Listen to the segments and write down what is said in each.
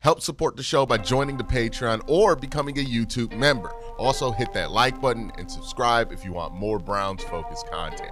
Help support the show by joining the Patreon or becoming a YouTube member. Also, hit that like button and subscribe if you want more Browns-focused content.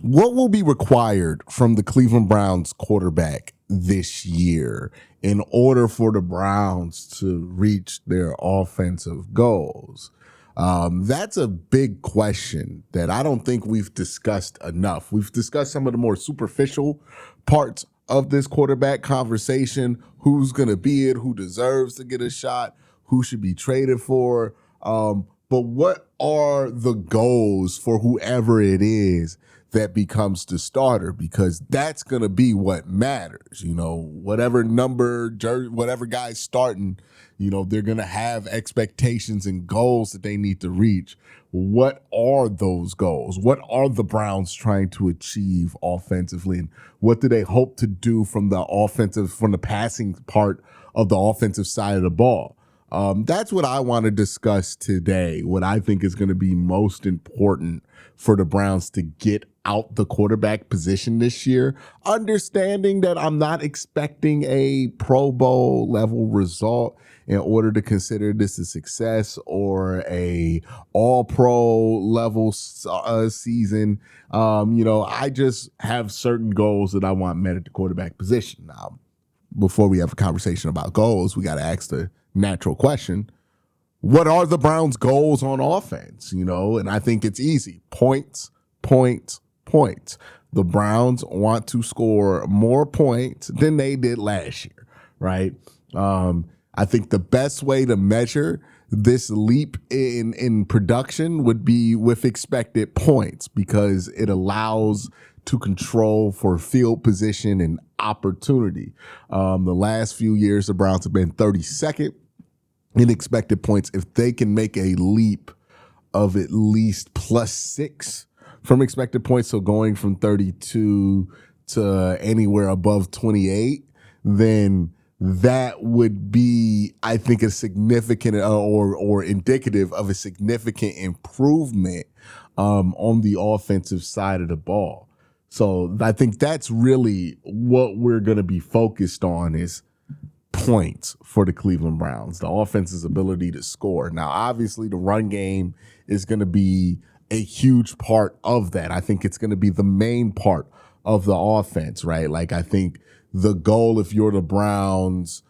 What will be required from the Cleveland Browns quarterback this year in order for the Browns to reach their offensive goals? That's a big question that I don't think we've discussed enough. We've discussed some of the more superficial parts of this quarterback conversation, who's going to be it, who deserves to get a shot, who should be traded for. But what are the goals for whoever it is that becomes the starter? Because that's going to be what matters. You know, whatever number, whatever guy's starting, you know, they're going to have expectations and goals that they need to reach. What are those goals? What are the Browns trying to achieve offensively? And what do they hope to do from the passing part of the offensive side of the ball? That's what I want to discuss today. What I think is going to be most important for the Browns to get out the quarterback position this year, understanding that I'm not expecting a Pro Bowl level result in order to consider this a success or a all-pro level season. I just have certain goals that I want met at the quarterback position. Now, before we have a conversation about goals, we got to ask the natural question: what are the Browns' goals on offense? And I think it's easy. Points. The Browns want to score more points than they did last year, right? I think the best way to measure this leap in production would be with expected points, because it allows to control for field position and opportunity. The last few years, the Browns have been 32nd in expected points. If they can make a leap of at least +6 from expected points, so going from 32 to anywhere above 28, then that would be, I think, a significant or indicative of a significant improvement on the offensive side of the ball. So I think that's really what we're going to be focused on, is points for the Cleveland Browns, the offense's ability to score. Now, obviously, the run game is going to be a huge part of that. I think it's going to be the main part of the offense, right? Like, I think the goal, if you're the Browns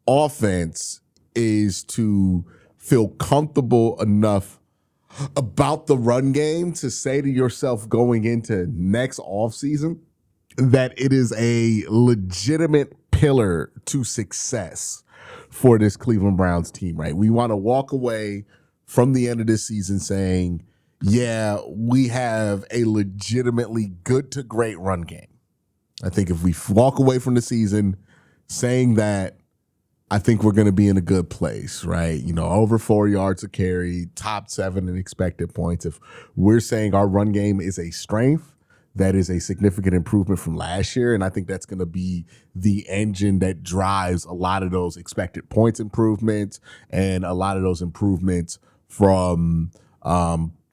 offense, is to feel comfortable enough about the run game to say to yourself going into next offseason that it is a legitimate pillar to success for this Cleveland Browns team, right? We want to walk away from the end of this season saying, yeah, we have a legitimately good to great run game. I think if we walk away from the season saying that, I think we're going to be in a good place, right? Over 4 yards a carry, top 7 in expected points. If we're saying our run game is a strength, that is a significant improvement from last year. And I think that's going to be the engine that drives a lot of those expected points improvements and a lot of those improvements from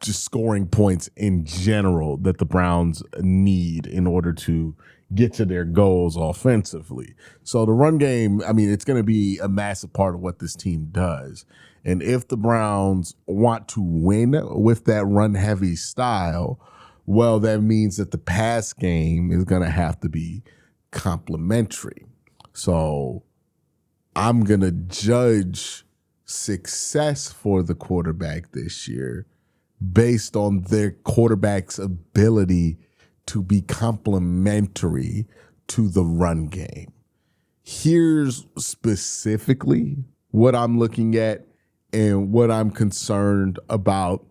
just scoring points in general that the Browns need in order to get to their goals offensively. So the run game, I mean, it's going to be a massive part of what this team does. And if the Browns want to win with that run-heavy style, well, that means that the pass game is going to have to be complementary. So I'm going to judge success for the quarterback this year based on their quarterback's ability to be complementary to the run game. Here's specifically what I'm looking at and what I'm concerned about,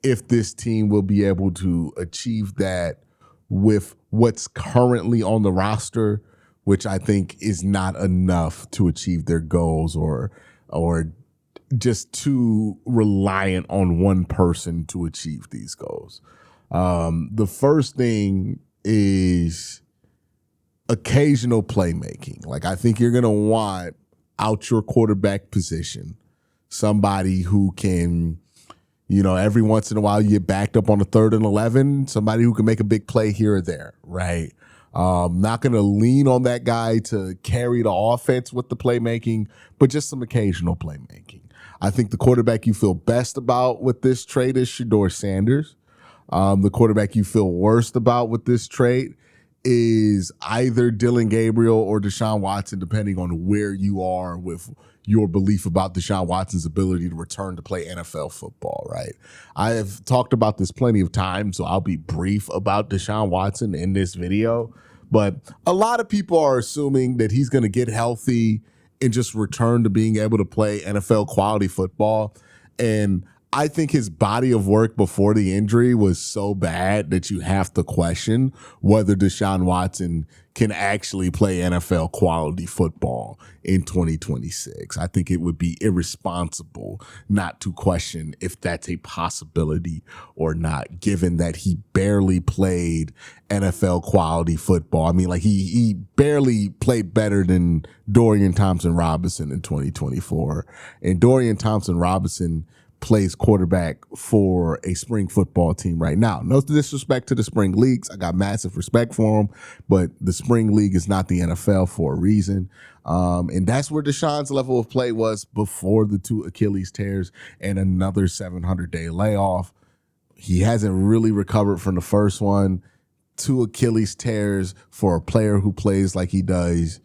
if this team will be able to achieve that with what's currently on the roster, which I think is not enough to achieve their goals, or just too reliant on one person to achieve these goals. The first thing is occasional playmaking. Like, I think you're going to want out your quarterback position somebody who can, every once in a while you get backed up on a 3rd and 11, somebody who can make a big play here or there, right? Not going to lean on that guy to carry the offense with the playmaking, but just some occasional playmaking. I think the quarterback you feel best about with this trade is Shedeur Sanders. The quarterback you feel worst about with this trade is either Dylan Gabriel or Deshaun Watson, depending on where you are with your belief about Deshaun Watson's ability to return to play NFL football, right? I have talked about this plenty of times, so I'll be brief about Deshaun Watson in this video. But a lot of people are assuming that he's going to get healthy and just return to being able to play NFL quality football. And I think his body of work before the injury was so bad that you have to question whether Deshaun Watson can actually play NFL quality football in 2026. I think it would be irresponsible not to question if that's a possibility or not, given that he barely played NFL quality football. I mean, like he barely played better than Dorian Thompson-Robinson in 2024. And Dorian Thompson-Robinson plays quarterback for a spring football team right now. No disrespect to the spring leagues. I got massive respect for them, but the spring league is not the NFL for a reason. And that's where Deshaun's level of play was before the 2 Achilles tears and another 700-day layoff. He hasn't really recovered from the first one. 2 Achilles tears for a player who plays like he does,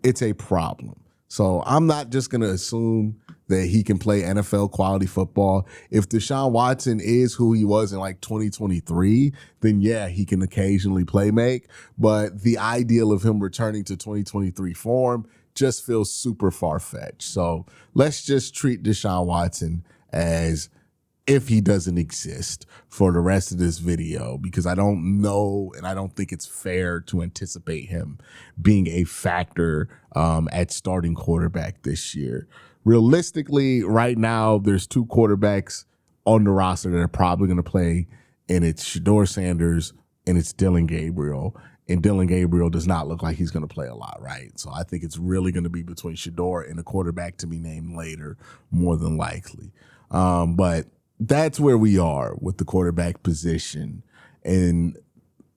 it's a problem. So I'm not just going to assume that he can play NFL quality football. If Deshaun Watson is who he was in like 2023, then yeah, he can occasionally play make. But the ideal of him returning to 2023 form just feels super far-fetched. So let's just treat Deshaun Watson as if he doesn't exist for the rest of this video, because I don't know and I don't think it's fair to anticipate him being a factor at starting quarterback this year. Realistically, right now, there's 2 quarterbacks on the roster that are probably going to play, and it's Shedeur Sanders and it's Dylan Gabriel. And Dylan Gabriel does not look like he's going to play a lot, right? So I think it's really going to be between Shedeur and a quarterback to be named later, more than likely. But that's where we are with the quarterback position and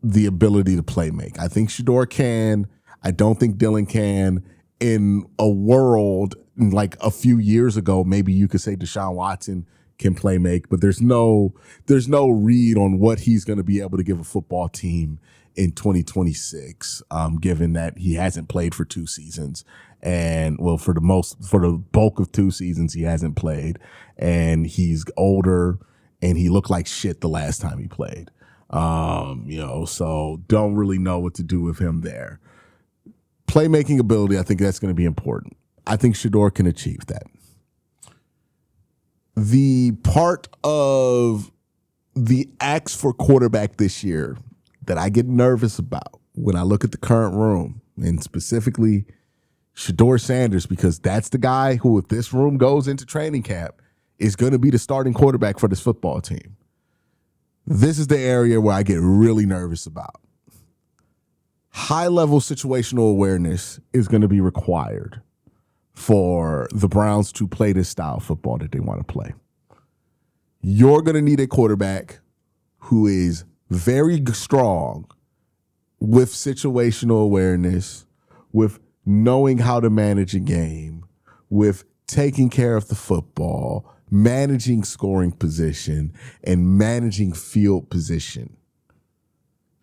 the ability to play make. I think Shedeur can. I don't think Dylan can. In a world like a few years ago, maybe you could say Deshaun Watson can play make, but there's no read on what he's going to be able to give a football team in 2026, given that he hasn't played for 2 seasons. And well, for the bulk of 2 seasons, he hasn't played, and he's older and he looked like shit the last time he played. So don't really know what to do with him there. Playmaking ability, I think that's going to be important. I think Shedeur can achieve that. The part of the axe for quarterback this year that I get nervous about when I look at the current room, and specifically Shedeur Sanders, because that's the guy who, if this room goes into training camp, is going to be the starting quarterback for this football team. This is the area where I get really nervous about. High-level situational awareness is going to be required for the Browns to play this style of football that they want to play. You're going to need a quarterback who is very strong with situational awareness, with knowing how to manage a game, with taking care of the football, managing scoring position, and managing field position.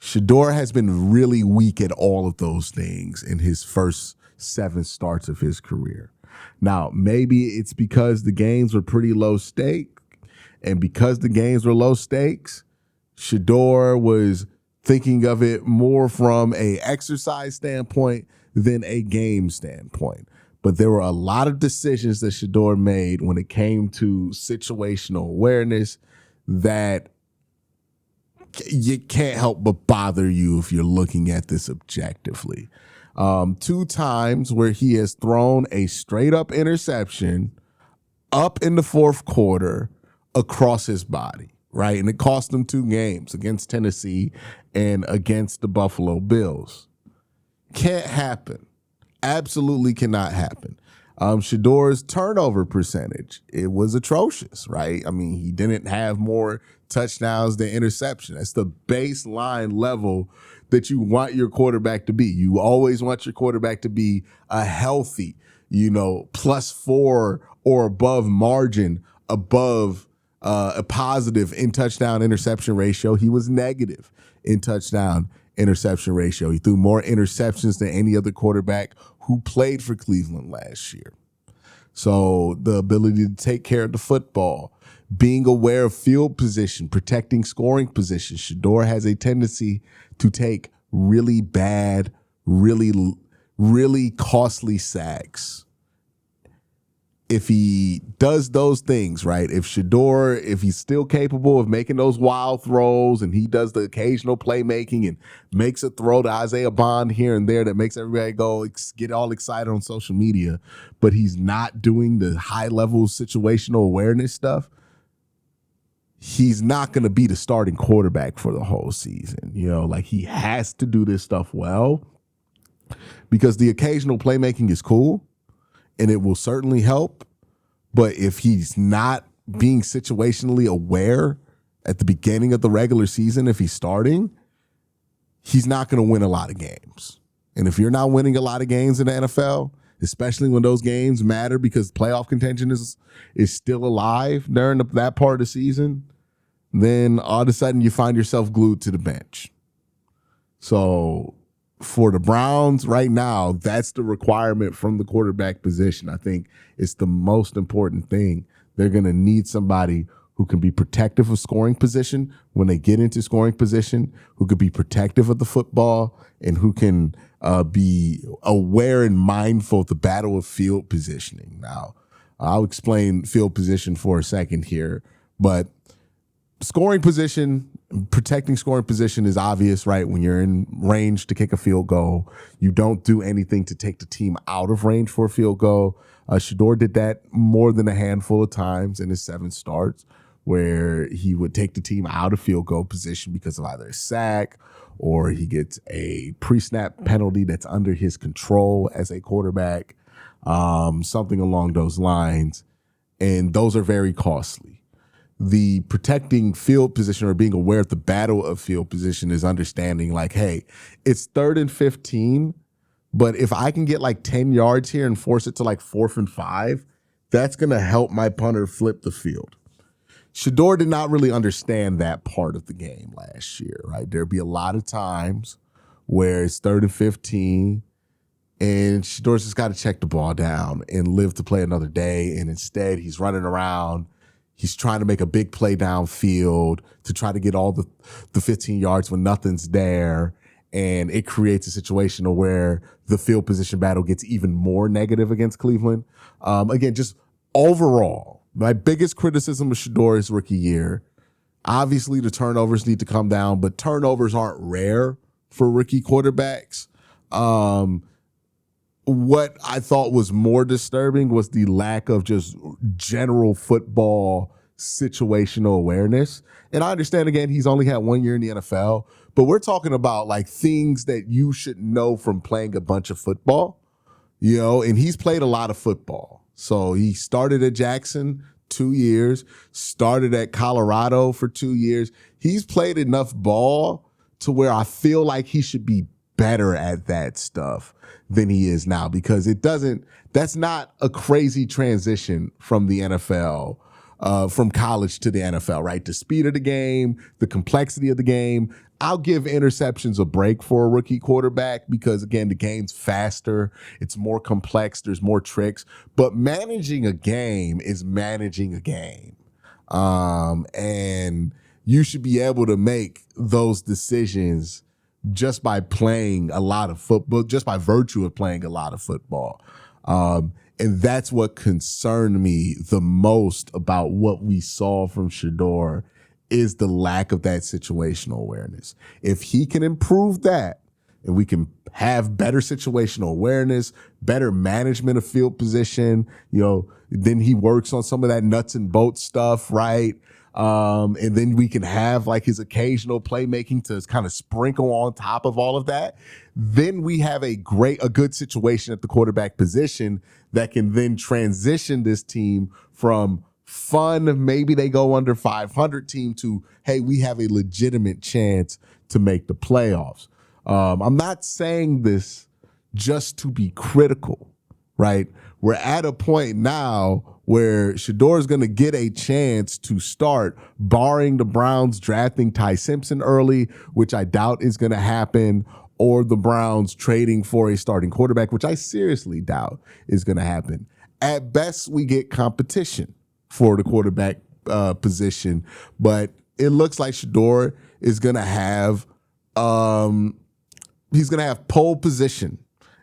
Shedeur has been really weak at all of those things in his first 7 starts of his career. Now, maybe it's because the games were pretty low stake, and because the games were low stakes, Shedeur was thinking of it more from a exercise standpoint than a game standpoint. But there were a lot of decisions that Shedeur made when it came to situational awareness that you can't help but bother you if you're looking at this objectively. 2 times where he has thrown a straight up interception up in the 4th quarter across his body, right? And it cost him 2 games against Tennessee and against the Buffalo Bills. Can't happen. Absolutely cannot happen. Shedeur's turnover percentage, it was atrocious, right? I mean, he didn't have more touchdowns than interception. That's the baseline level that you want your quarterback to be. You always want your quarterback to be a healthy, +4 or above margin, above a positive in touchdown interception ratio. He was negative in touchdown interception ratio. He threw more interceptions than any other quarterback who played for Cleveland last year. So the ability to take care of the football, being aware of field position, protecting scoring position. Shedeur has a tendency to take really bad, really costly sacks. If he does those things, right? If he's still capable of making those wild throws and he does the occasional playmaking and makes a throw to Isaiah Bond here and there that makes everybody get all excited on social media, but he's not doing the high level situational awareness stuff, he's not going to be the starting quarterback for the whole season. He has to do this stuff well, because the occasional playmaking is cool and it will certainly help. But if he's not being situationally aware at the beginning of the regular season, if he's starting, he's not going to win a lot of games. And if you're not winning a lot of games in the NFL, especially when those games matter because playoff contention is still alive during that part of the season, then all of a sudden you find yourself glued to the bench. So for the Browns right now, that's the requirement from the quarterback position. I think it's the most important thing. They're going to need somebody who can be protective of scoring position when they get into scoring position, who could be protective of the football, and who can be aware and mindful of the battle of field positioning. Now, I'll explain field position for a second here, but scoring position, protecting scoring position is obvious, right? When you're in range to kick a field goal, you don't do anything to take the team out of range for a field goal. Shedeur did that more than a handful of times in his 7 starts, where he would take the team out of field goal position because of either a sack or he gets a pre-snap penalty that's under his control as a quarterback, something along those lines. And those are very costly. The protecting field position or being aware of the battle of field position is understanding like, hey, it's 3rd and 15, but if I can get like 10 yards here and force it to like 4th and 5, that's going to help my punter flip the field. Shedeur did not really understand that part of the game last year, right? There'd be a lot of times where it's 3rd and 15 and Shedeur's just got to check the ball down and live to play another day. And instead he's running around. He's trying to make a big play downfield to try to get all the 15 yards when nothing's there. And it creates a situation where the field position battle gets even more negative against Cleveland. Again, just overall, my biggest criticism of Shedeur's rookie year, obviously the turnovers need to come down, but turnovers aren't rare for rookie quarterbacks. What I thought was more disturbing was the lack of just general football situational awareness. And I understand, again, he's only had 1 year in the NFL, but we're talking about like things that you should know from playing a bunch of football, and he's played a lot of football. So he started at Jackson 2 years, started at Colorado for 2 years. He's played enough ball to where I feel like he should be better at that stuff than he is now, because that's not a crazy transition from the NFL, from college to the NFL, right? The speed of the game, the complexity of the game. I'll give interceptions a break for a rookie quarterback because, again, the game's faster. It's more complex. There's more tricks. But managing a game is managing a game. And you should be able to make those decisions just by playing a lot of football, just by virtue of playing a lot of football. And that's what concerned me the most about what we saw from Shedeur, is the lack of that situational awareness. If he can improve that, and we can have better situational awareness, better management of field position, then he works on some of that nuts and bolts stuff, right? And then we can have like his occasional playmaking to kind of sprinkle on top of all of that. Then we have a good situation at the quarterback position that can then transition this team from fun, maybe they go under 500 team to, hey, we have a legitimate chance to make the playoffs. I'm not saying this just to be critical, right? We're at a point now where Shador is going to get a chance to start, barring the Browns drafting Ty Simpson early, which I doubt is going to happen, or the Browns trading for a starting quarterback, which I seriously doubt is going to happen. At best, we get competition for the quarterback position, but it looks like Shador is going to have he's going to have pole position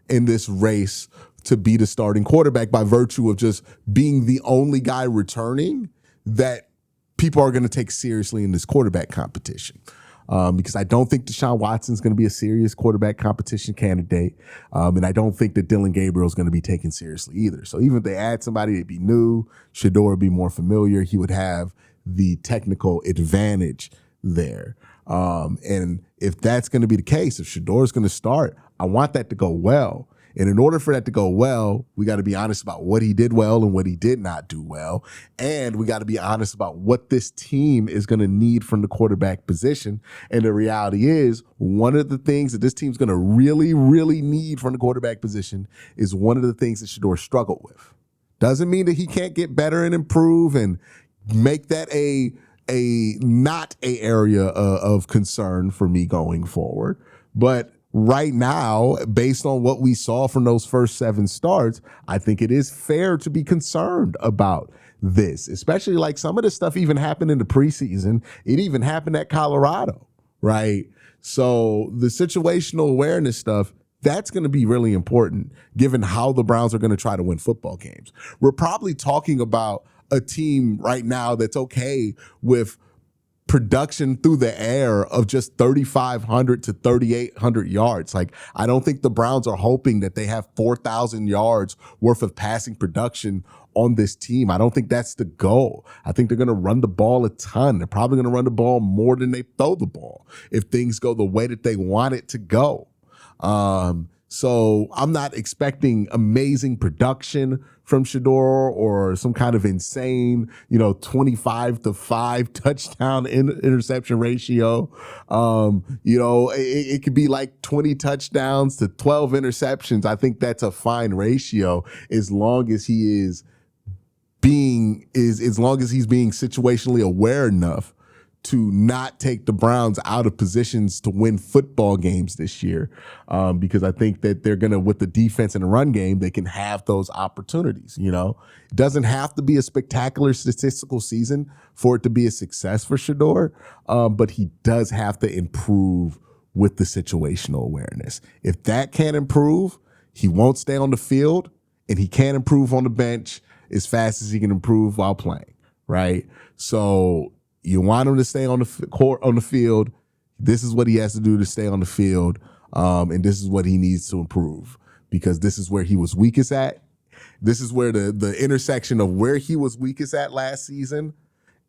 in this race to be the starting quarterback by virtue of just being the only guy returning that people are going to take seriously in this quarterback competition. Because I don't think Deshaun Watson is going to be a serious quarterback competition candidate. And I don't think that Dylan Gabriel is going to be taken seriously either. So even if they add somebody that'd be new, Shador would be more familiar. He would have the technical advantage there. And if that's going to be the case, if Shador is going to start, I want that to go well. And in order for that to go well, we got to be honest about what he did well and what he did not do well. And we got to be honest about what this team is going to need from the quarterback position. And the reality is, one of the things that this team's going to really, really need from the quarterback position is one of the things that Shador struggled with. Doesn't mean that he can't get better and improve and make that a not a area of concern for me going forward. But right now, based on what we saw from those first 7 starts, I think it is fair to be concerned about this, especially like some of this stuff even happened in the preseason. It even happened at Colorado, right? So the situational awareness stuff, that's going to be really important given how the Browns are going to try to win football games. We're probably talking about a team right now that's okay with production through the air of just 3,500 to 3,800 yards. Like, I don't think the Browns are hoping that they have 4,000 yards worth of passing production on this team. I don't think that's the goal. I think they're going to run the ball a ton. They're probably going to run the ball more than they throw the ball if things go the way that they want it to go. So I'm not expecting amazing production from Shador or some kind of insane, 25-5 touchdown interception ratio. It could be like 20 touchdowns to 12 interceptions. I think that's a fine ratio as long as he's being situationally aware enough to not take the Browns out of positions to win football games this year, because I think that they're going to, with the defense and the run game, they can have those opportunities. It doesn't have to be a spectacular statistical season for it to be a success for Shador, but he does have to improve with the situational awareness. If that can't improve, he won't stay on the field, and he can't improve on the bench as fast as he can improve while playing, right? So you want him to stay on the court, on the field. This is what he has to do to stay on the field, and this is what he needs to improve, because this is where he was weakest at. This is where the intersection of where he was weakest at last season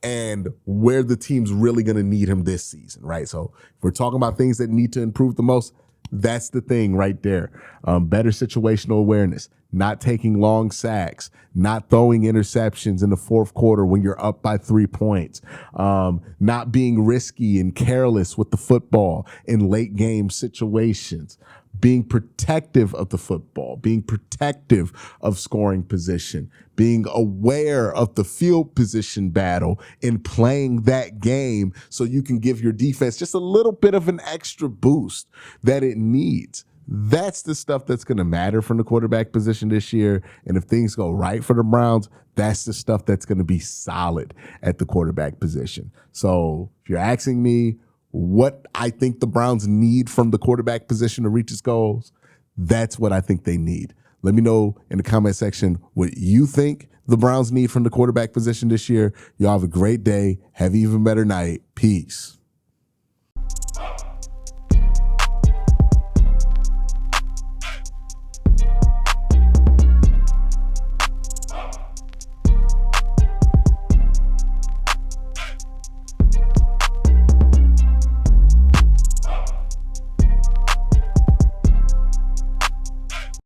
and where the team's really going to need him this season, right? So if we're talking about things that need to improve the most, that's the thing right there. Better situational awareness, not taking long sacks, not throwing interceptions in the fourth quarter when you're up by 3 points, not being risky and careless with the football in late game situations, being protective of the football, being protective of scoring position, being aware of the field position battle and playing that game so you can give your defense just a little bit of an extra boost that it needs. That's the stuff that's going to matter from the quarterback position this year. And if things go right for the Browns, that's the stuff that's going to be solid at the quarterback position. So if you're asking me what I think the Browns need from the quarterback position to reach its goals, that's what I think they need. Let me know in the comment section what you think the Browns need from the quarterback position this year. Y'all have a great day. Have an even better night. Peace.